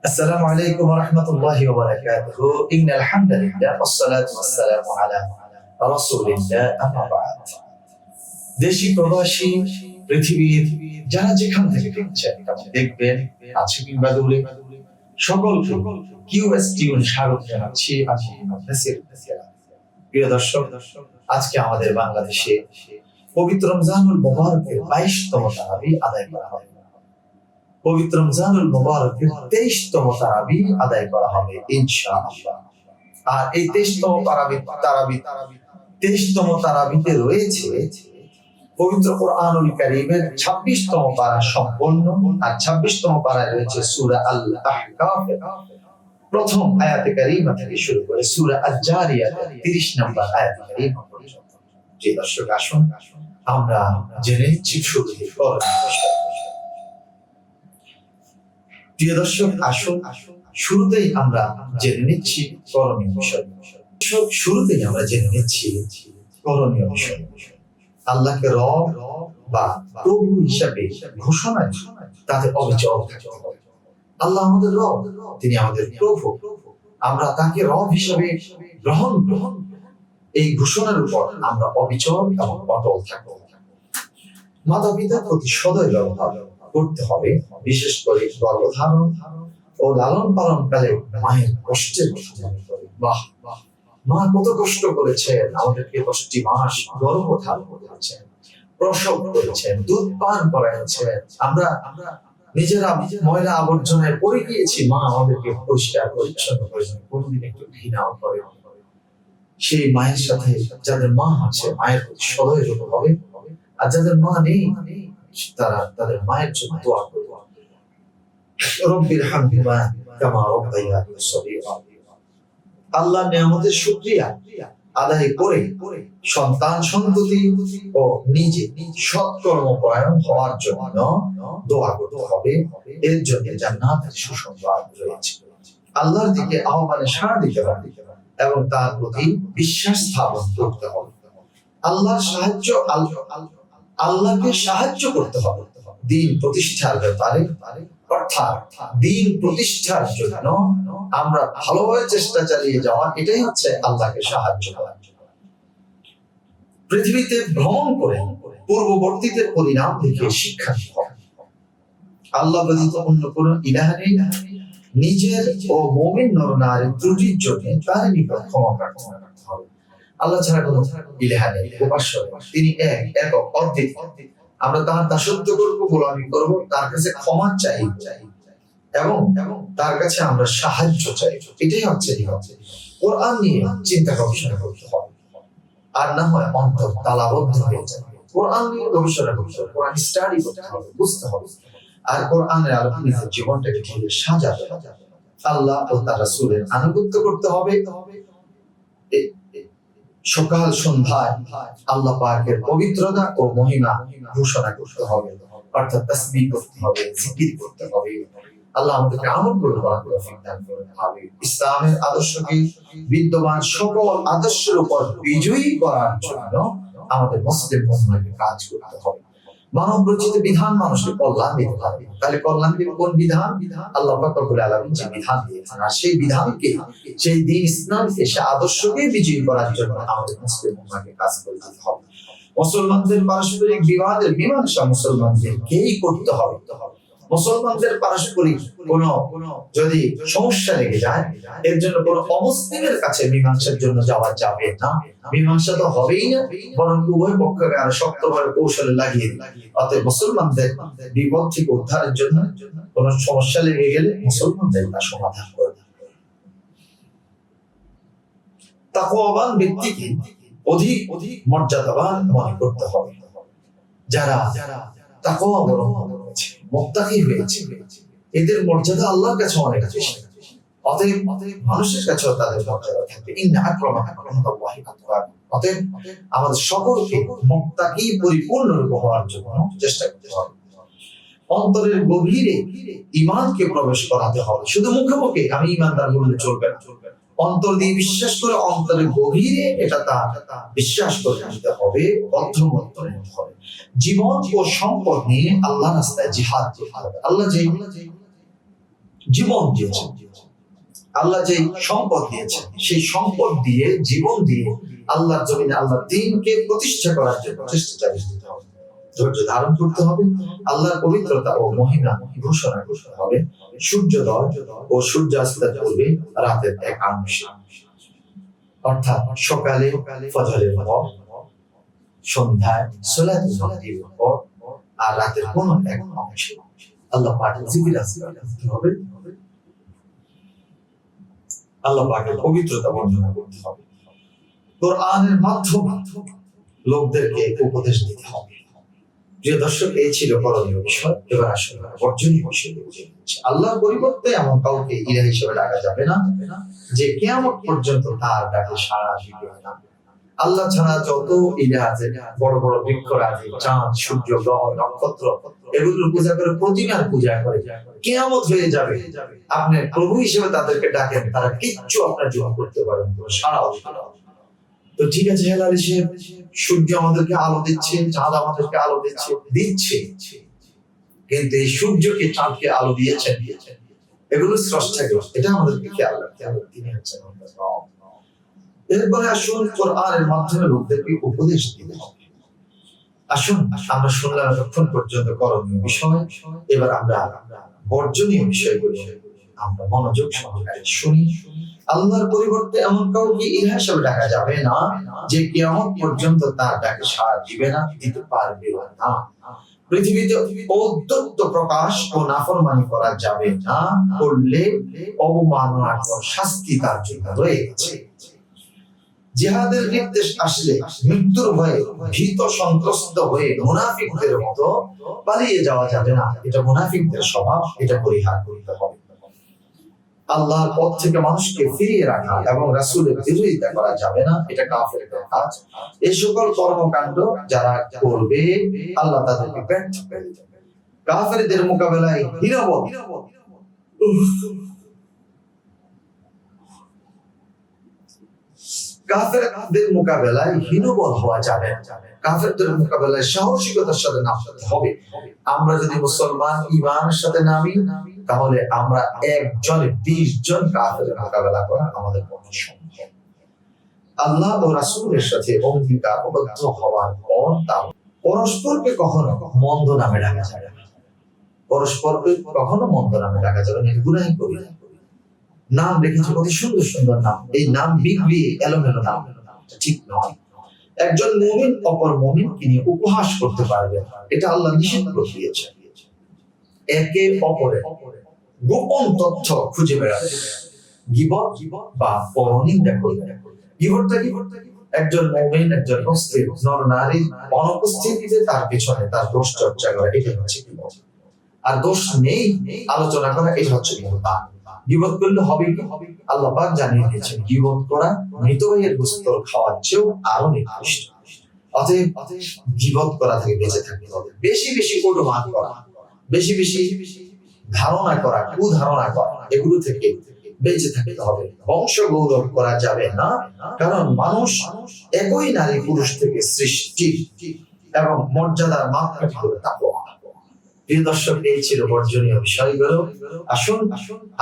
السلام عليكم ورحمة الله وبركاته إن الحمد لله والصلاة والسلام على رسول الله أما بعد দেশি প্রবাসী পৃথিবীর যারা যেখান থেকে দেখছেন দেখবেন আছে কিংবা দূরে সকলকে কিউএস টিউন স্বাগত জানাচ্ছি আমি নাসির। প্রিয় দর্শক, আজকে আমাদের বাংলাদেশে পবিত্র রমজানুল মুবারকের 22তম তারাবি আদায় করা হবে। পবিত্র রমজানুল মুবারকের 23তম তারাবি আদায় করা হবে ইনশাআল্লাহ। আর এই 23তম তারাবিতে রয়েছে পবিত্র কোরআনুল কারীমের 26তম পারা সম্পূর্ণ, আর 26তম পারায় রয়েছে সূরা আল আহকাফ প্রথম আয়াতে কারীমা থেকে শুরু করে সূরা আজ-জারিয়াত 30 নম্বর আয়াতে কারীমা পর্যন্ত। যে দর্শক, আসুন আমরা জেনে নিচ্ছি শুরুতে প্রিয় দর্শক, আসুন শুরুতেই আমরা জেনে নিচ্ছি করণীয় বিষয়। শুরুতেই আমরা জেনে নিচ্ছি করণীয় বিষয়। আল্লাহকে রব বা প্রভু হিসাবে ঘোষণা তাতে অবিচল থাকতে হবে। আল্লাহ আমাদের রব, তিনি আমাদের প্রভু, আমরা তাকে রব হিসাবে গ্রহণ এই ঘোষণার উপর আমরা অবিচল এবং অটল থাকবো। মাতা পিতার প্রতি সদয় ব্যবহার করতে হবে, বিশেষ করে গর্ভধারণ ও লালন পালন কালে মায়ের কষ্টের কথা মনে করে। বাহ, মা কত কষ্ট করেছেন, আমাদেরকে 10টি মাস গর্ভধারণ করেছেন, প্রসব করেছেন, দুধ পান করাইছেন। আমরা নিজেরা ময়লা আবর্জনায় পড়ে গিয়েছি, মা আমাদেরকে পরিষ্কার পরিচ্ছন্ন করেছেন, কোনদিন একটু ঘৃণাও করে। সেই মায়ের সাথে যাদের মা আছে, মায়ের প্রতি সদয় হতে হবে। আর যাদের মা নেই, তারা তাদের মায়ের জন্য দোয়া করবে। রব্বির হামহুমা কামা রাব্বায়ানি সগীরা। আল্লাহর নিয়ামতের শুকরিয়া আদায় করে সন্তান সন্ততি ও নিজে সৎকর্মপরায়ণ হওয়ার জন্য দোয়া করতে হবে। এর জন্য জান্নাতের সুসংবাদ রয়েছে। আল্লাহর দিকে আহ্বানে সাড়া দিতে হবে এবং তার প্রতি বিশ্বাস স্থাপন করতে হবে। আল্লাহকে সাহায্য করতে হবে দ্বীন প্রতিষ্ঠার ব্যাপারে, অর্থাৎ দ্বীন প্রতিষ্ঠার জন্য আমরা ভালোভাবে চেষ্টা চালিয়ে যাওয়া, এটাই হচ্ছে আল্লাহকে সাহায্য করা। পৃথিবীতে ভ্রমণ করে পূর্ববর্তীদের পরিণাম দেখে শিক্ষা নিতে হবে। আল্লাহ ব্যতীত অন্য কোনো ইলাহ নেই। নিজের ও মুমিন নর-নারী ত্রুটির জন্য তার নিকট ক্ষমা প্রার্থনা করতে হবে। আল্লাহ ছাড়া কোনো ইলাহ নেই, উপাস্য নেই। তিনি একক অদ্বিতীয়। আমরা তার দাসত্ব করবো, গোলামি করবো, তার কাছে ক্ষমা চাই এবং তার কাছে আমরা সাহায্য চাই। এটাই হচ্ছে কোরআন নিয়ে চিন্তা গবেষণা করতে হবে, আর না হয় অন্তর তালাবদ্ধ হয়ে যাবে। কোরআন নিয়ে গবেষণা করতে হবে, কোরআন স্টাডি করতে হবে, বুঝতে হবে, আর কোরআনের আলোকে নিজের জীবনটাকে ঠিক সাজাতে হবে। আল্লাহ ও তার রাসূলের আনুগত্য করতে হবে। সকাল সন্ধ্যায় আল্লাহ পাকের পবিত্রতা ও মহিমা ঘোষণা করতে হবে, অর্থাৎ তাসবিহ করতে হবে, জিকির করতে হবে। আল্লাহ আমাদেরকে আমল করতে হবে। ইসলামের আদর্শকে বিদ্যমান সকল আদর্শের উপর বিজয়ী করার জন্য আমাদের মুসলিম উম্মাহকে কাজ করতে হবে। মানব রচিত বিধান মানুষকে কল্যাণ দিতে পারে। তাহলে কল্যাণ দিবে কোন বিধান? আল্লাহ পাক রব্বুল আলামিন যে বিধান দিয়েছেন, আর সেই বিধানকে, সেই দ্বীন ইসলামকে, সেই আদর্শকে বিজয়ী করার জন্য আমাদের মুসলিম উম্মাহকে কাজ করতে হবে। মুসলমানদের পারস্পরিক বিবাদের মীমাংসা মুসলমানদেরকেই করতে হবে। মুসলমানদের পারস্পরিক কোনো যদি সমস্যা লেগে যায়, এর জন্য কোনো অমুসলিমের কাছে মীমাংসার জন্য যাওয়া যাবে না। মীমাংসা তো হবেই না, বরং উভয় পক্ষকে আরো শক্তভাবে কৌশলে লাগিয়ে দিই। অতএব মুসলমানদের বিপদ থেকে উদ্ধারের জন্য কোনো সমস্যা লেগে গেলে মুসলমানদের তা সমাধান করে। তাকওয়াবান ব্যক্তিকে অধিক মর্যাদাবান মনে করতে হবে। যারা তাকওয়া অবলম্বন করেছে, মুত্তাকি হয়েছে, এদের মর্যাদা আল্লাহর কাছে অনেক বেশি। অতএব মানুষের কাছেও তাদের মর্যাদা থাকবে। ইন্না আকরামাকুম ইনদাল্লাহি আতকাকুম। অতএব আমাদের সকলকে মুত্তাকি পরিপূর্ণরূপে হওয়ার জন্য চেষ্টা করতে হবে। অন্তরের গভীরে ঈমানকে প্রবেশ করাতে হবে। শুধু মুখে মুখে আমি ঈমানদার বললে চলবে না। অন্তর দিয়ে বিশ্বাস করে অন্তরের গভীরে এটা তার বিশ্বাস করে নিতে হবে, বদ্ধমূলে নিতে হবে। জীবন ও সম্পদ নিয়ে আল্লাহর রাস্তায় জিহাদ করতে হবে। আল্লাহ যে জীবন দিয়েছেন। আল্লাহ যে সম্পদ দিয়েছেন, সেই সম্পদ দিয়ে, জীবন দিয়ে আল্লাহর জমিনে আল্লাহর দ্বীনকে প্রতিষ্ঠা করার জন্য চেষ্টা চালিয়ে যেতে হবে, ধৈর্য ধারণ করতে হবে, আল্লাহর পবিত্রতা ও মহিমা ঘোষণা করতে হবে। সূর্যোদয় ও সূর্যাস্তের পূর্বে রাতের এক অংশে, অর্থাৎ সকালে ফজরের পর, সন্ধ্যায় সালাতুল মাগরিবের পর, আর রাতের কোনো এক অংশে আল্লাহ পাকের জিকির আজকার করতে হবে, আল্লাহ পাকের পবিত্রতা বর্ণনা করতে হবে, কোরআনের মাধ্যমে লোকদেরকে উপদেশ দিতে হবে। প্রিয় দর্শক, এই ছিল করণীয় বিষয়। এবার আসলে বর্জনীয় বিষয়। আল্লাহর পরিবর্তে এমন কাউকে ইলাহ হিসেবে ডাকা যাবে না যে কিয়ামত পর্যন্ত তার ডাকে সাড়া দিবে না। আল্লাহ ছাড়া যত ইলাহ আছে, বড় বড় বৃক্ষরাজি, চাঁদ, সূর্য, গ্রহ, নক্ষত্র, এগুলোর পূজা করে, প্রতিমার পূজা করে, কিয়ামত হয়ে যাবে, আপনি প্রভু হিসেবে তাদেরকে ডাকেন, তারা কিচ্ছু আপনার জন্য করতে পারেন সাড়া দিবে না। তো ঠিক আছে, হেলাল হিসেব, সূর্য আমাদেরকে আলো দিচ্ছে, চাঁদ আমাদেরকে আলো দিচ্ছে, কিন্তু এই সূর্যকে, চাঁদকে আলো দিয়েছেন, এগুলো স্রষ্টাকে, এটা আমাদেরকে খেয়াল রাখতে হবে। তিনি হচ্ছেন। এরপরে আসুন কোরআনের মাধ্যমে লোকদেরকে উপদেশ দিতে হবে। আসুন আমরা শুনলাম এতক্ষণ পর্যন্ত করণীয় বিষয়, এবার আমরা বর্জনীয় বিষয়গুলো আমরা মনোযোগ সহকারে শুনি। আল্লাহর পরিবর্তে এমন কাউকে ইলাহ হিসেবে ডাকা যাবে না যে কিয়ামত পর্যন্ত তার ডাকে সাড়া দিবে না, দিতে পারবে না। পৃথিবীতে ঔদ্ধত্য প্রকাশ ও নাফরমানি করা যাবে না, করলে অবমাননাকর শাস্তি তার জন্য রয়েছে। জিহাদের নির্দেশ আসলে মৃত্যুর ভয়ে ভীত সন্ত্রস্ত হয়ে মুনাফিকদের মতো পালিয়ে যাওয়া যাবে না, এটা মুনাফিকদের স্বভাব, এটা পরিহার করতে হবে। আল্লাহর পথ থেকে মানুষকে ফিরিয়ে রাখা এবং রাসূলের বিরোধিতা করা যাবে না, এটা কাফেরদের কাজ। এই সকল কর্মকাণ্ড যারা করবে, আল্লাহ তাদেরকে ব্যর্থ করে দেবে। কাফেরদের মোকাবেলায় হীনবল, কাফেরদের মোকাবেলায় হীনবল হওয়া যাবে না, কাফেরদের মোকাবেলায় সাহসিকতার সাথে নামতে হবে। আমরা যদি মুসলমান ঈমানের সাথে নামি, তাহলে আমরা একজনে 20 জন কাফেরের মোকাবেলা করা আমাদের পক্ষে সম্ভব। আল্লাহ ও রাসূলের সাথে অঙ্গীকারবদ্ধ হওয়ার পর তা পরস্পরকে কখনো মন্দ নামে ডাকা যাবে না, পরস্পরকে কখনো মন্দ নামে ডাকা যাবে না, গুনাহ করি না। নাম রেখেছে অতি সুন্দর সুন্দর নাম, এই নাম বিগড়িয়ে এলোমেলো নাম, ঠিক নয়। একজন মুমিন অপর মুমিনকে নিয়ে উপহাস করতে পারবে, এটা আল্লাহ নিষেধ করে দিয়েছেন। একে অপরের গোপন তথ্য খুঁজে বেড়াবে, গীবত বা পরনিন্দা করবে। গীবতটা কি? একজন মুমিন, একজন মুসলিম নর নারীর অনুপস্থিতিতে তার পিছনে তার দোষ চর্চা করা, এটা হচ্ছে গীবত। আর দোষ নেই আলোচনা করা, এটা হচ্ছে গীবত। গীবত করলে হবে কি? আল্লাহ পাক জানিয়ে দিয়েছেন, গীবত করা মৃত ভাইয়ের গোশত খাওয়ার চেয়েও আরো নিকৃষ্ট। অতএব গীবত করা থেকে বেঁচে থাকতে হবে। বেশি বেশি অনুমান করা, বেশি বেশি ধারণা করা, কুধারণা করা, এগুলো থেকে বেঁচে থাকতে হবে। বংশ গৌরব করা যাবে না, কারণ মানুষ একই নারী পুরুষ থেকে সৃষ্টি এবং মর্যাদার মাপকাঠি হলো তাকওয়া। প্রিয় দর্শক, এই ছিল বর্জনীয় বিষয়গুলো। আসুন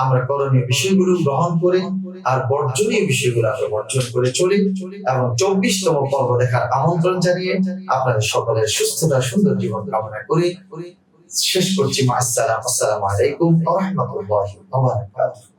আমরা করণীয় বিষয়গুলো গ্রহণ করি আর বর্জনীয় বিষয়গুলো আমরা বর্জন করে চলি, এবং 24তম পর্ব দেখার আমন্ত্রণ জানিয়ে আপনাদের সকলের সুস্থতা, সুন্দর জীবন কামনা করি শেষ করছি। আসসালামু আলাইকুম ওয়া রাহমাতুল্লাহি ওয়া বারাকাতুহু।